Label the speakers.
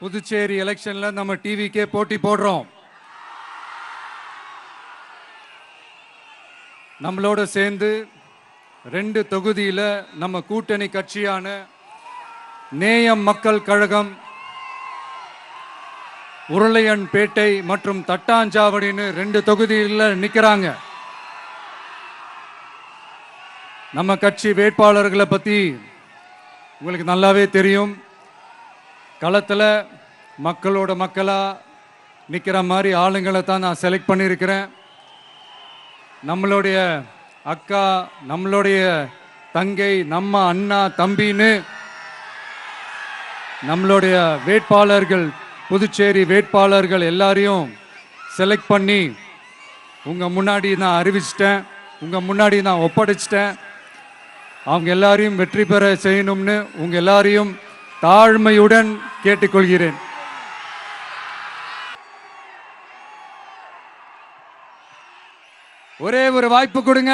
Speaker 1: புதுச்சேரி எலெக்ஷன்ல நம்ம டிவிக்கே போட்டி போடுறோம். நம்மளோட சேர்ந்து 2 தொகுதியில நம்ம கூட்டணி கட்சியான நேயம் மக்கள் கழகம் உருளையன்பேட்டை மற்றும் தட்டாஞ்சாவடின்னு 2 தொகுதியில் நிக்கிறாங்க. நம்ம கட்சி வேட்பாளர்களை பத்தி உங்களுக்கு நல்லாவே தெரியும். களத்தில் மக்களோட மக்களா நிற்கிற மாதிரி ஆளுங்களை தான் நான் செலக்ட் பண்ணியிருக்கிறேன். நம்மளுடைய அக்கா, நம்மளுடைய தங்கை, நம்ம அண்ணா தம்பின்னு நம்மளுடைய வேட்பாளர்கள், புதுச்சேரி வேட்பாளர்கள் எல்லாரையும் செலக்ட் பண்ணி உங்கள் முன்னாடி நான் அறிவிச்சிட்டேன், உங்கள் முன்னாடி நான் ஒப்படைச்சிட்டேன். அவங்க எல்லாரையும் வெற்றி பெற செய்யணும்னு உங்கள் எல்லாரையும் தாழ்மையுடன் கேட்டுக்கொள்கிறேன். ஒரே ஒரு வாய்ப்பு கொடுங்க.